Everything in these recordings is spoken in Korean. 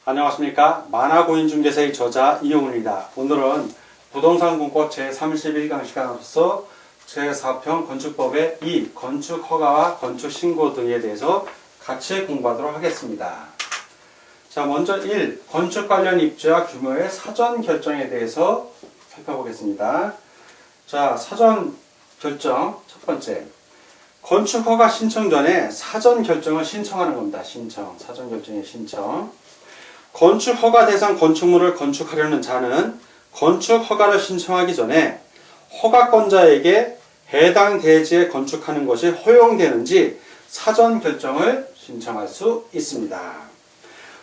안녕하십니까. 만화고인중개사의 저자 이용훈입니다. 오늘은 부동산 공법 제31강 시간으로서 제4편 건축법의 2. 건축 허가와 건축 신고 등에 대해서 같이 공부하도록 하겠습니다. 자, 먼저 1. 건축 관련 입주자 규모의 사전 결정에 대해서 살펴보겠습니다. 자, 사전 결정 첫 번째. 건축 허가 신청 전에 사전 결정을 신청하는 겁니다. 사전 결정의 신청. 건축 허가 대상 건축물을 건축하려는 자는 건축 허가를 신청하기 전에 허가권자에게 해당 대지에 건축하는 것이 허용되는지 사전 결정을 신청할 수 있습니다.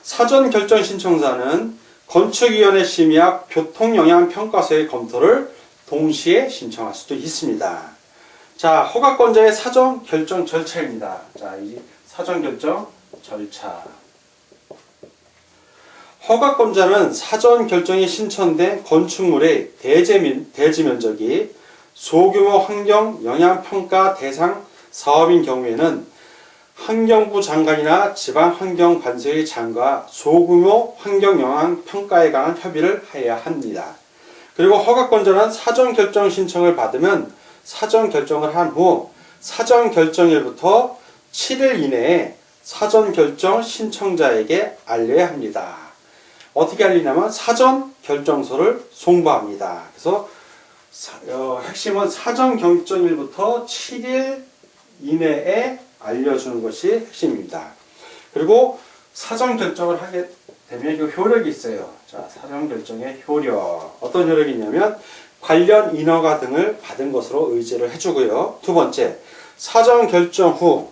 사전 결정 신청자는 건축위원회 심의와 교통영향평가서의 검토를 동시에 신청할 수도 있습니다. 자, 허가권자의 사전 결정 절차입니다. 자, 이 사전 결정 절차. 허가권자는 사전 결정이 신청된 건축물의 대지 면적이 소규모 환경 영향평가 대상 사업인 경우에는 환경부 장관이나 지방환경관서의 장과 소규모 환경 영향평가에 관한 협의를 해야 합니다. 그리고 허가권자는 사전 결정 신청을 받으면 사전 결정을 한 후 사전 결정일부터 7일 이내에 사전 결정 신청자에게 알려야 합니다. 어떻게 알리냐면 사전 결정서를 송부합니다. 그래서 핵심은 사전 결정일부터 7일 이내에 알려주는 것이 핵심입니다. 그리고 사전 결정을 하게 되면 그 효력이 있어요. 자, 사전 결정의 효력. 어떤 효력이 있냐면 관련 인허가 등을 받은 것으로 의지를 해주고요. 두 번째, 사전 결정 후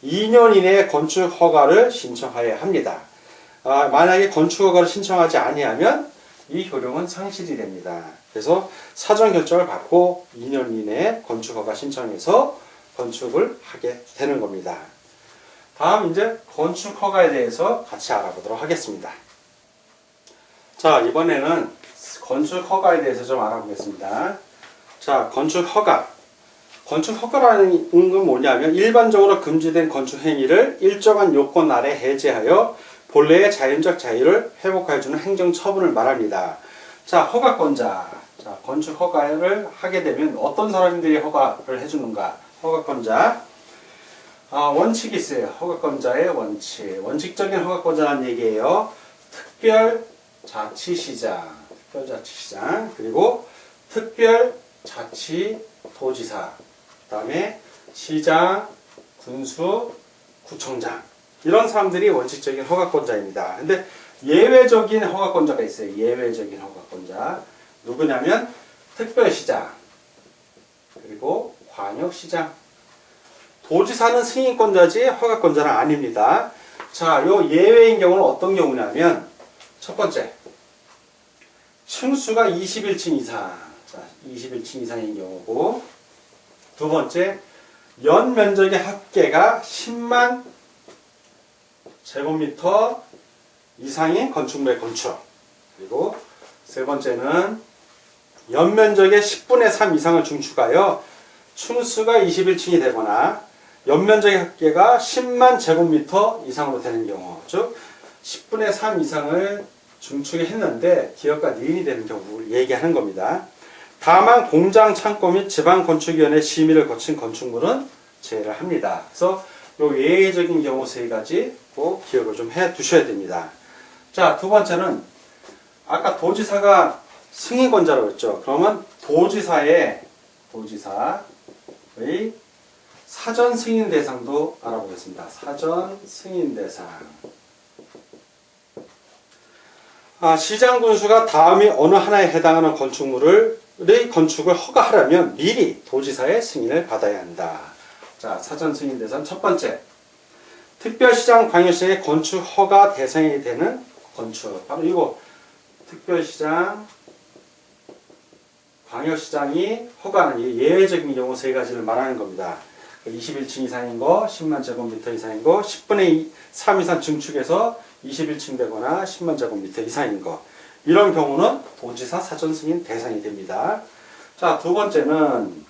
2년 이내에 건축 허가를 신청해야 합니다. 만약에 건축 허가를 신청하지 아니하면 이 효력은 상실이 됩니다. 그래서 사전 결정을 받고 2년 이내에 건축 허가 신청해서 건축을 하게 되는 겁니다. 다음 이제 건축 허가에 대해서 같이 알아보도록 하겠습니다. 자, 이번에는 건축 허가에 대해서 좀 알아보겠습니다. 자, 건축 허가. 건축 허가라는 건 뭐냐면 일반적으로 금지된 건축 행위를 일정한 요건 아래 해제하여 본래의 자연적 자유를 회복해주는 행정처분을 말합니다. 자, 허가권자. 자, 건축 허가를 하게 되면 어떤 사람들이 허가를 해주는가? 허가권자. 원칙이 있어요. 허가권자의 원칙. 원칙적인 허가권자라는 얘기예요. 특별자치시장. 그리고 특별자치도지사. 그 다음에 시장, 군수, 구청장. 이런 사람들이 원칙적인 허가권자입니다. 근데 예외적인 허가권자가 있어요. 예외적인 허가권자. 누구냐면 특별시장, 그리고 광역시장. 도지사는 승인권자지 허가권자는 아닙니다. 자, 요 예외인 경우는 어떤 경우냐면 첫 번째, 층수가 21층 이상. 자, 21층 이상인 경우고, 두 번째, 연면적의 합계가 10만 제곱미터 이상인 건축물의 건축. 그리고 세 번째는 연면적의 10분의 3 이상을 중축하여 층수가 21층이 되거나 연면적의 합계가 10만 제곱미터 이상으로 되는 경우, 즉 10분의 3 이상을 중축했는데 기업가 니은이 되는 경우를 얘기하는 겁니다. 다만 공장, 창고 및 지방건축위원회 심의를 거친 건축물은 제외를 합니다. 그래서 요 예외적인 경우 세 가지 꼭 기억을 좀 해 두셔야 됩니다. 자, 두 번째는 아까 도지사가 승인권자라고 했죠. 그러면 도지사의 사전 승인 대상도 알아보겠습니다. 사전 승인 대상. 시장 군수가 다음이 어느 하나에 해당하는 건축물의 건축을 허가하려면 미리 도지사의 승인을 받아야 한다. 자, 사전 승인 대상 첫 번째. 특별시장, 광역시장의 건축 허가 대상이 되는 건축. 바로 이거. 특별시장, 광역시장이 허가하는 예외적인 경우 세 가지를 말하는 겁니다. 21층 이상인 거, 10만 제곱미터 이상인 거, 10분의 3 이상 증축해서 21층 되거나 10만 제곱미터 이상인 거. 이런 경우는 도지사 사전 승인 대상이 됩니다. 자, 두 번째는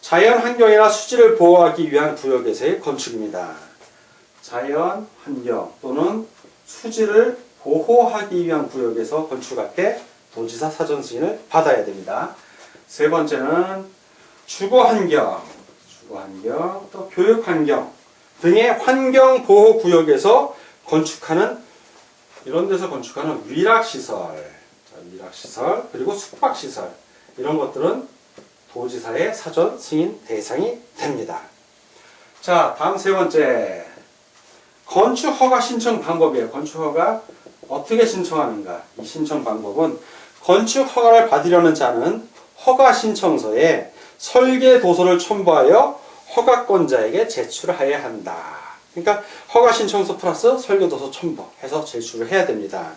자연환경이나 수지를 보호하기 위한 구역에서의 건축입니다. 자연, 환경 또는 수지를 보호하기 위한 구역에서 건축할 때 도지사 사전 승인을 받아야 됩니다. 세 번째는 주거환경, 또 교육환경 등의 환경보호구역에서 건축하는 이런 데서 건축하는 위락시설, 그리고 숙박시설 이런 것들은 도지사의 사전 승인 대상이 됩니다. 자, 다음 세 번째 건축허가 신청 방법이에요. 건축허가 어떻게 신청하는가? 이 신청 방법은 건축허가를 받으려는 자는 허가 신청서에 설계 도서를 첨부하여 허가권자에게 제출해야 한다. 그러니까 허가 신청서 플러스 설계 도서 첨부해서 제출을 해야 됩니다.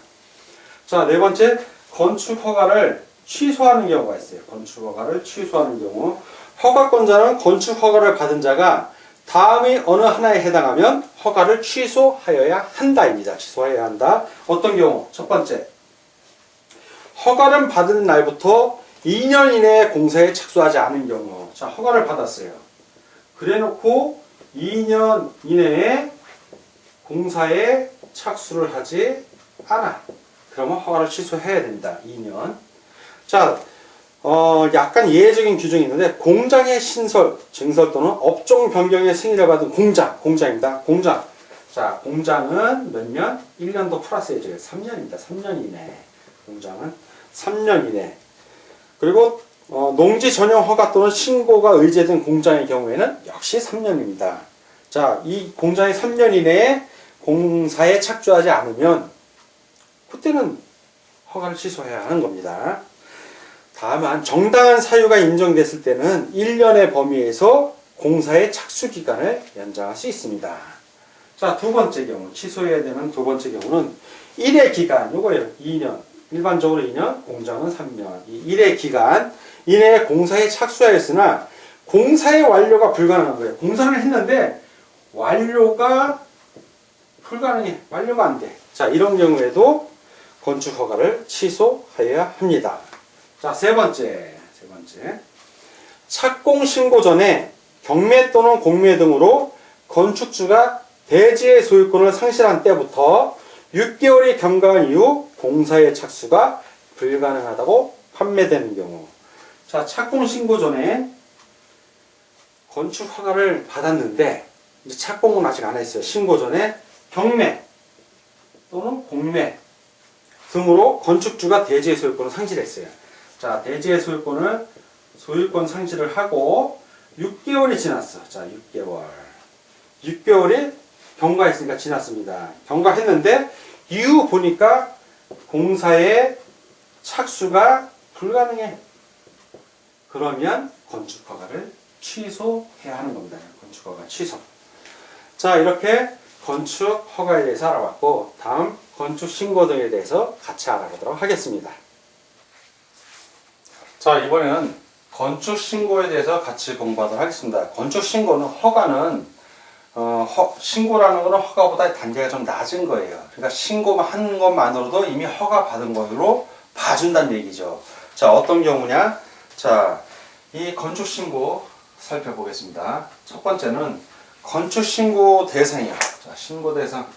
자, 네 번째 건축허가를 취소하는 경우가 있어요. 건축허가를 취소하는 경우 허가권자는 건축허가를 받은 자가 다음의 어느 하나에 해당하면 허가를 취소하여야 한다입니다. 취소해야 한다. 어떤 경우? 첫 번째, 허가를 받은 날부터 2년 이내에 공사에 착수하지 않은 경우. 자, 허가를 받았어요. 그래놓고 2년 이내에 공사에 착수를 하지 않아. 그러면 허가를 취소해야 됩니다. 2년. 자, 약간 예외적인 규정이 있는데 공장의 신설, 증설 또는 업종 변경의 승인을 받은 공장입니다. 공장. 자, 공장은 몇 년? 1년도 플러스 해줘요. 3년입니다. 3년 이내. 공장은 3년 이내. 그리고 농지 전용 허가 또는 신고가 의제된 공장의 경우에는 역시 3년입니다. 자, 이 공장이 3년 이내에 공사에 착수하지 않으면 그때는 허가를 취소해야 하는 겁니다. 다만 정당한 사유가 인정됐을 때는 1년의 범위에서 공사의 착수 기간을 연장할 수 있습니다. 자, 두 번째 경우, 취소해야 되는 두 번째 경우는 1회 기간, 요거예요. 2년. 일반적으로 2년, 공장은 3년. 이 1회 기간 이내에 공사에 착수하였으나 공사의 완료가 불가능한 거예요. 공사를 했는데 완료가 불가능해. 완료가 안 돼. 자, 이런 경우에도 건축허가를 취소해야 합니다. 자, 세 번째. 착공 신고 전에 경매 또는 공매 등으로 건축주가 대지의 소유권을 상실한 때부터 6개월이 경과한 이후 공사의 착수가 불가능하다고 판매되는 경우. 자, 착공 신고 전에 건축허가를 받았는데 이제 착공은 아직 안 했어요. 신고 전에 경매 또는 공매 등으로 건축주가 대지의 소유권을 상실했어요. 자, 대지의 소유권 상실을 하고 6개월이 지났어. 자, 6개월이 경과했으니까 지났습니다. 경과했는데 이후 보니까 공사의 착수가 불가능해. 그러면 건축허가를 취소해야 하는 겁니다. 건축허가 취소. 자, 이렇게 건축허가에 대해서 알아봤고 다음 건축신고 등에 대해서 같이 알아보도록 하겠습니다. 자, 이번에는 건축신고에 대해서 같이 공부하도록 하겠습니다. 건축신고는 허가는 신고라는 것은 허가보다 단계가 좀 낮은 거예요. 그러니까 신고만 하는 것만으로도 이미 허가 받은 것으로 봐준다는 얘기죠. 자, 어떤 경우냐? 자, 이 건축신고 살펴보겠습니다. 첫 번째는 건축신고 대상이요. 자, 신고 대상.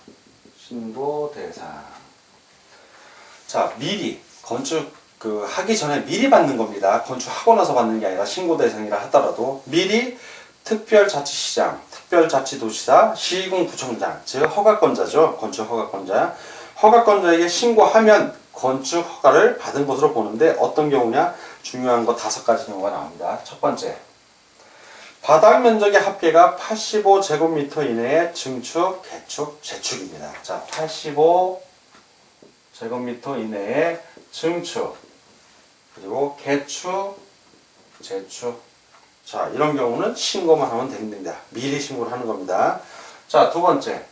자, 미리 건축 하기 전에 미리 받는 겁니다. 건축하고 나서 받는 게 아니라 신고 대상이라 하더라도 미리 특별자치시장, 특별자치도시사, 시군구청장, 즉 허가권자죠. 건축허가권자. 허가권자에게 신고하면 건축허가를 받은 것으로 보는데 어떤 경우냐? 중요한 거 5가지 경우가 나옵니다. 첫 번째, 바닥 면적의 합계가 85제곱미터 이내의 증축, 개축, 재축입니다. 자, 85제곱미터 이내의 증축, 그리고 개축, 재축. 자, 이런 경우는 신고만 하면 됩니다. 미리 신고를 하는 겁니다. 자, 두 번째,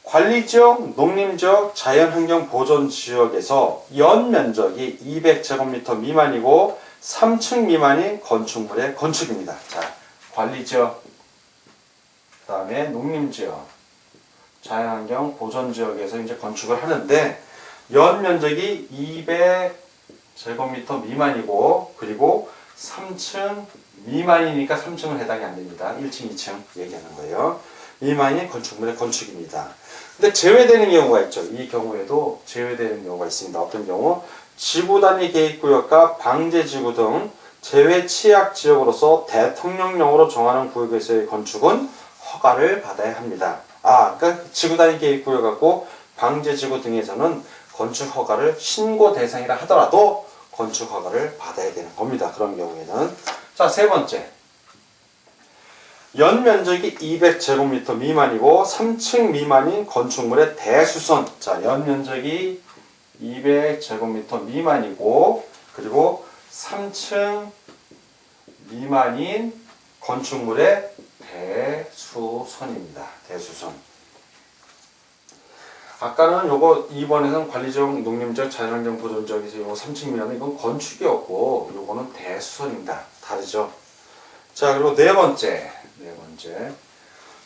관리지역, 농림지역, 자연환경 보존지역에서 연면적이 200제곱미터 미만이고 3층 미만인 건축물의 건축입니다. 자, 관리지역, 그 다음에 농림지역, 자연환경 보존지역에서 이제 건축을 하는데 연면적이 200제곱미터 미만이고 그리고 3층 미만이니까 3층은 해당이 안 됩니다. 1층, 2층 얘기하는 거예요. 미만인 건축물의 건축입니다. 근데 제외되는 경우가 있죠. 이 경우에도 제외되는 경우가 있습니다. 어떤 경우? 지구 단위 계획구역과 방제지구 등 제외 취약 지역으로서 대통령령으로 정하는 구역에서의 건축은 허가를 받아야 합니다. 그러니까 지구 단위 계획구역하고 방제지구 등에서는 건축 허가를 신고 대상이라 하더라도 건축 허가를 받아야 되는 겁니다. 그런 경우에는. 자, 세 번째. 연면적이 200제곱미터 미만이고 3층 미만인 건축물의 대수선. 자, 연면적이 200제곱미터 미만이고 그리고 3층 미만인 건축물의 대수선입니다. 대수선. 아까는 요거 2번에서는 관리적, 농림적, 자연환경 보존적에서 요거 3층 미만은 이건 건축이었고 요거는 대수선입니다. 다르죠. 자, 그리고 네 번째.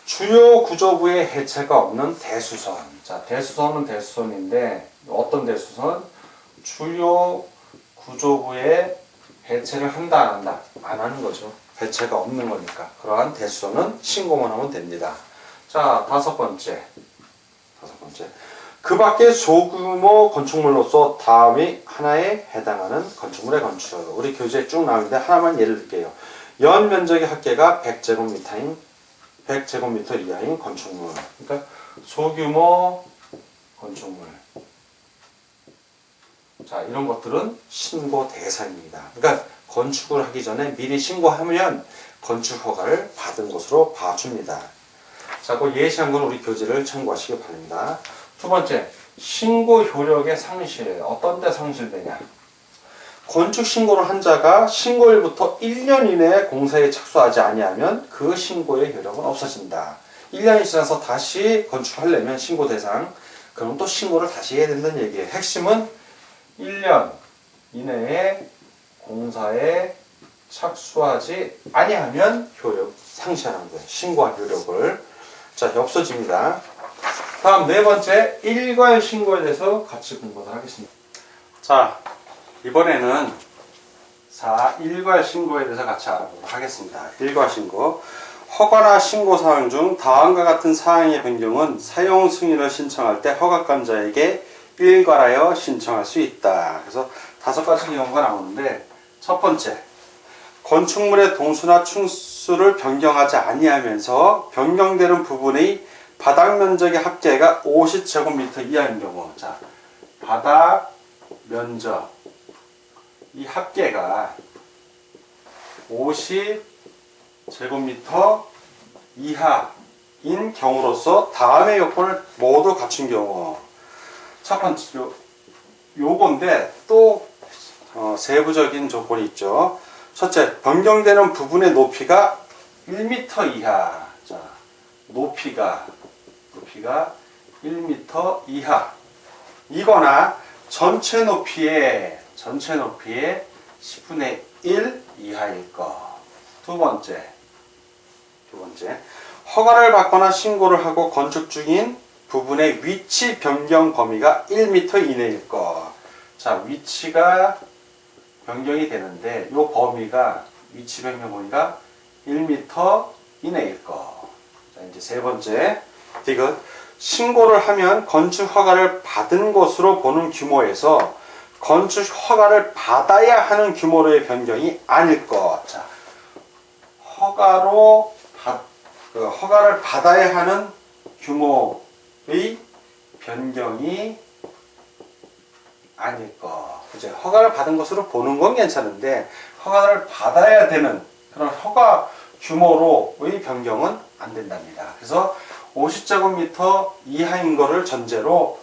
주요 구조부의 해체가 없는 대수선. 자, 대수선은 대수선인데 어떤 대수선? 주요 구조부의 해체를 한다 안 한다? 안 하는 거죠. 해체가 없는 거니까. 그러한 대수선은 신고만 하면 됩니다. 자, 다섯 번째. 그 밖에 소규모 건축물로서 다음이 하나에 해당하는 건축물의 건축. 우리 교재에 쭉 나오는데 하나만 예를 들게요. 연 면적의 합계가 100제곱미터 이하인 건축물. 그러니까 소규모 건축물. 자, 이런 것들은 신고 대상입니다. 그러니까 건축을 하기 전에 미리 신고하면 건축 허가를 받은 것으로 봐줍니다. 자, 그 예시한 건 우리 교재를 참고하시기 바랍니다. 두 번째, 신고 효력의 상실. 어떤 때 상실되냐? 건축 신고를 한 자가 신고일부터 1년 이내에 공사에 착수하지 아니하면 그 신고의 효력은 없어진다. 1년이 지나서 다시 건축하려면 신고 대상, 그럼 또 신고를 다시 해야 된다는 얘기예요. 핵심은 1년 이내에 공사에 착수하지 아니하면 효력 상실하는 거예요. 신고한 효력을. 자, 없어집니다. 다음 네 번째, 일괄 신고에 대해서 같이 공부를 하겠습니다. 자, 이번에는 일괄 신고에 대해서 같이 알아보도록 하겠습니다. 일괄 신고. 허가나 신고 사항 중 다음과 같은 사항의 변경은 사용 승인을 신청할 때 허가권자에게 일괄하여 신청할 수 있다. 그래서 5가지 경우가 나오는데, 첫 번째, 건축물의 동수나 충수를 변경하지 아니하면서 변경되는 부분의 바닥 면적의 합계가 50제곱미터 이하인 경우. 자, 바닥 면적 이 합계가 50제곱미터 이하인 경우로서 다음의 요건을 모두 갖춘 경우. 첫 번째, 요건데 또 세부적인 조건이 있죠. 첫째, 변경되는 부분의 높이가 1m 이하. 자, 높이가 1m 이하. 이거나 전체 높이의 10분의 1 이하일 것. 두 번째, 허가를 받거나 신고를 하고 건축 중인 부분의 위치 변경 범위가 1m 이내일 것. 자, 위치가 변경이 되는데 이 범위가, 위치 변경 범위가 1m 이내일 것. 자, 이제 세 번째, 이것 신고를 하면 건축 허가를 받은 것으로 보는 규모에서 건축 허가를 받아야 하는 규모로의 변경이 아닐 것. 자, 허가를 받아야 하는 규모의 변경이 아닐 것. 이제 허가를 받은 것으로 보는 건 괜찮은데 허가를 받아야 되는 그런 허가 규모로의 변경은 안 된답니다. 그래서 50제곱미터 이하인 거를 전제로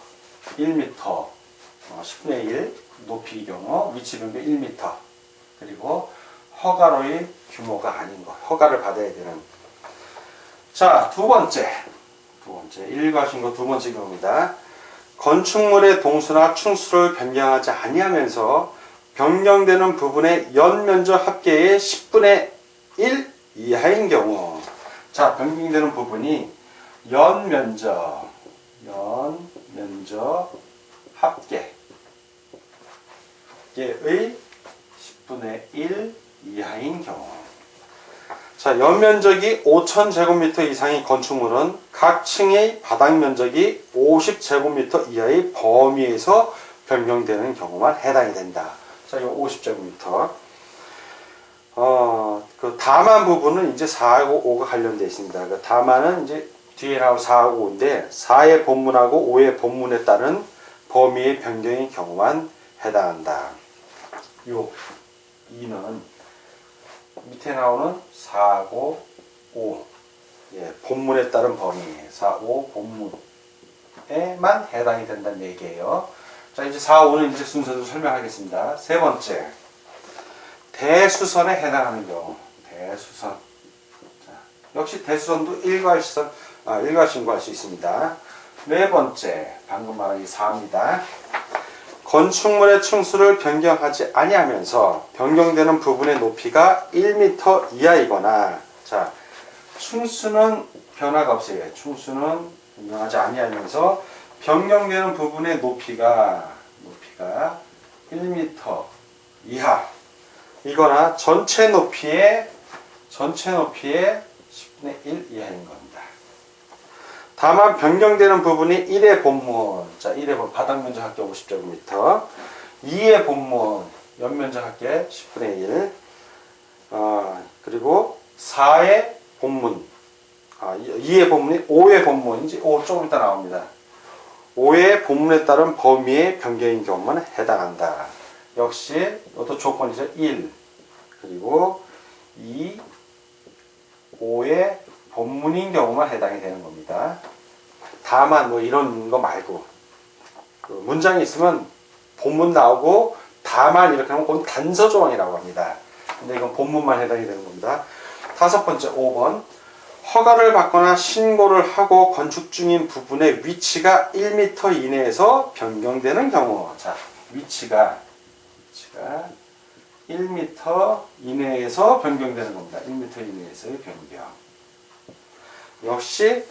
1m, 10분의 1 높이 경우 위치 변경 1m, 그리고 허가로의 규모가 아닌 것, 허가를 받아야 되는. 자, 두 번째 일괄 신고 두 번째 경우입니다. 건축물의 동수나 충수를 변경하지 아니하면서 변경되는 부분의 연면적 합계의 10분의 1 이하인 경우. 자, 변경되는 부분이 연면적 합계의 10분의 1 이하인 경우. 자, 연면적이 5,000제곱미터 이상의 건축물은 각 층의 바닥 면적이 50제곱미터 이하의 범위에서 변경되는 경우만 해당이 된다. 자, 이 50제곱미터. 그 다만 부분은 이제 4하고 5가 관련되어 있습니다. 그 다만은 이제 뒤에 나올 4하고 5인데 4의 본문하고 5의 본문에 따른 범위의 변경의 경우만 해당한다. 요 2는 밑에 나오는 4하고 5, 예, 본문에 따른 범위, 4, 5 본문에만 해당이 된다는 얘기예요. 자, 이제 4, 5는 이제 순서대로 설명하겠습니다. 세 번째, 대수선에 해당하는 경우. 대수선. 자, 역시 대수선도 일괄신고할 수 있습니다. 네 번째, 방금 말한 이 4입니다. 건축물의 층수를 변경하지 아니하면서 변경되는 부분의 높이가 1m 이하이거나, 자, 층수는 변화가 없어요. 층수는 변경하지 아니하면서 변경되는 부분의 높이가 1m 이하 이거나 전체 높이의 10분의 1 이하인 겁니다. 다만 변경되는 부분이 1의 본문, 자, 1의 본문, 바닥 면적 합계 50제곱미터, 2의 본문, 연면적 합계 10분의 1, 그리고 4의 본문, 2의 본문이 5의 본문인지, 5 조금 이따 나옵니다. 5의 본문에 따른 범위의 변경인 경우만 해당한다. 역시 이것도 조건이죠. 1, 그리고 2, 5의 본문인 경우만 해당이 되는 겁니다. 다만 뭐 이런 거 말고 그 문장이 있으면 본문 나오고 다만 이렇게 하면 그건 단서 조항이라고 합니다. 근데 이건 본문만 해당이 되는 겁니다. 다섯 번째 5번, 허가를 받거나 신고를 하고 건축 중인 부분의 위치가 1m 이내에서 변경되는 경우. 자, 위치가 1m 이내에서 변경되는 겁니다. 1m 이내에서의 변경. 역시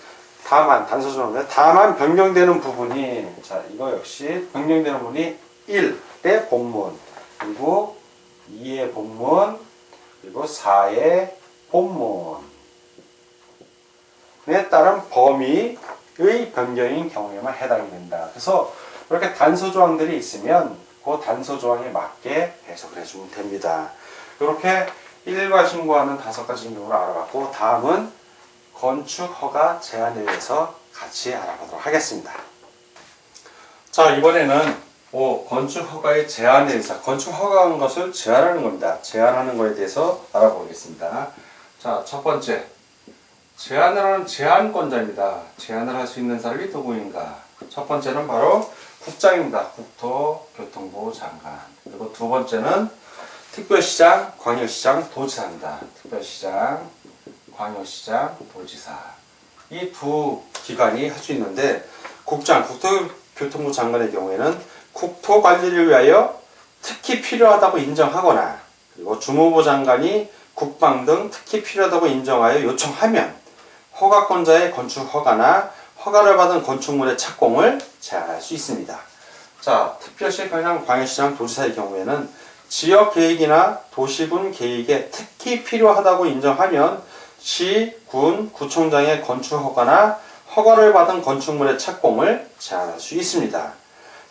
다만, 단서조항인데 다만 변경되는 부분이, 자, 이거 역시 변경되는 부분이 1의 본문, 그리고 2의 본문, 그리고 4의 본문에 따른 범위의 변경인 경우에만 해당이 된다. 그래서 이렇게 단서조항들이 있으면 그 단서조항에 맞게 해석을 해주면 됩니다. 이렇게 일괄신고하는 5가지 경우를 알아봤고, 다음은 건축허가 제한에 대해서 같이 알아보도록 하겠습니다. 자, 이번에는 건축허가의 제한에 대해서, 건축허가한 것을 제한하는 겁니다. 제한하는 것에 대해서 알아보겠습니다. 자, 첫 번째, 제한을 하는 제한권자입니다. 제한을 할 수 있는 사람이 누구인가? 첫 번째는 바로 국장입니다. 국토교통부 장관. 그리고 두 번째는 특별시장, 광역시장, 도지사입니다. 특별시장, 광역시장, 도지사. 이 두 기관이 할 수 있는데, 국장, 국토교통부 장관의 경우에는 국토관리를 위하여 특히 필요하다고 인정하거나, 그리고 주무부 장관이 국방 등 특히 필요하다고 인정하여 요청하면 허가권자의 건축 허가나 허가를 받은 건축물의 착공을 제한할 수 있습니다. 자, 특별시, 평양, 광역시장, 도지사의 경우에는 지역계획이나 도시군 계획에 특히 필요하다고 인정하면 시, 군, 구청장의 건축 허가나 허가를 받은 건축물의 착공을 제한할 수 있습니다.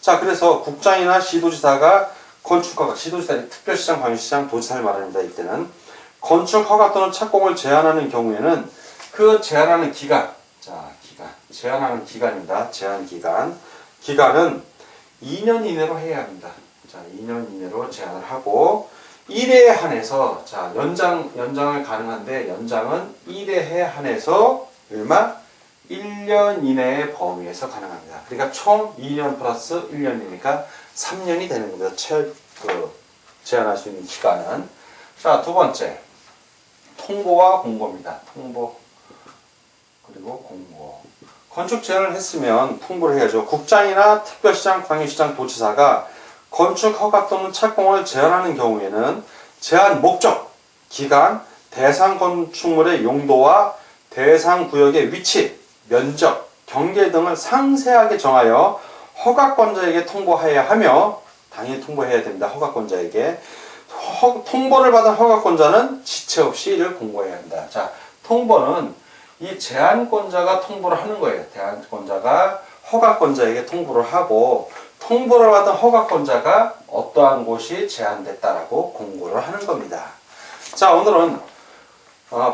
자, 그래서 국장이나 시도지사가 건축허가, 시도지사는 특별시장, 광역시장, 도지사를 말합니다. 이때는 건축허가 또는 착공을 제한하는 경우에는 그 제한하는 기간, 자, 제한하는 기간입니다. 제한기간. 기간은 2년 이내로 해야 합니다. 자, 2년 이내로 제한을 하고, 1회에 한해서, 자, 연장을 가능한데, 연장은 1회에 한해서, 얼마? 1년 이내의 범위에서 가능합니다. 그러니까 총 2년 플러스 1년이니까 3년이 되는 겁니다. 제한할 수 있는 기간은. 자, 두 번째. 통보와 공고입니다. 통보. 그리고 공고. 건축 제한을 했으면 통보를 해야죠. 국장이나 특별시장, 광역시장, 도지사가 건축 허가 또는 착공을 제한하는 경우에는 제한 목적, 기간, 대상 건축물의 용도와 대상 구역의 위치, 면적, 경계 등을 상세하게 정하여 허가권자에게 통보해야 하며, 당연히 통보해야 됩니다. 허가권자에게. 통보를 받은 허가권자는 지체 없이 이를 공고해야 한다. 자, 통보는 이 제한권자가 통보를 하는 거예요. 제한권자가 허가권자에게 통보를 하고, 통보를 받은 허가권자가 어떠한 곳이 제한됐다라고 공고를 하는 겁니다. 자, 오늘은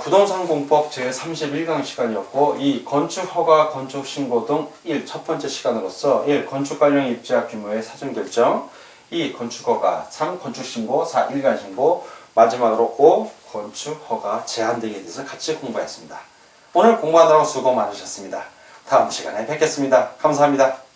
부동산공법 제31강 시간이었고, 이 건축허가, 건축신고 등 첫 번째 시간으로서 1. 건축 관련 입지학 규모의 사전결정, 2. 건축허가, 3. 건축신고, 4. 일간신고, 마지막으로 5. 건축허가 제한 등에 대해서 같이 공부했습니다. 오늘 공부하느라고 수고 많으셨습니다. 다음 시간에 뵙겠습니다. 감사합니다.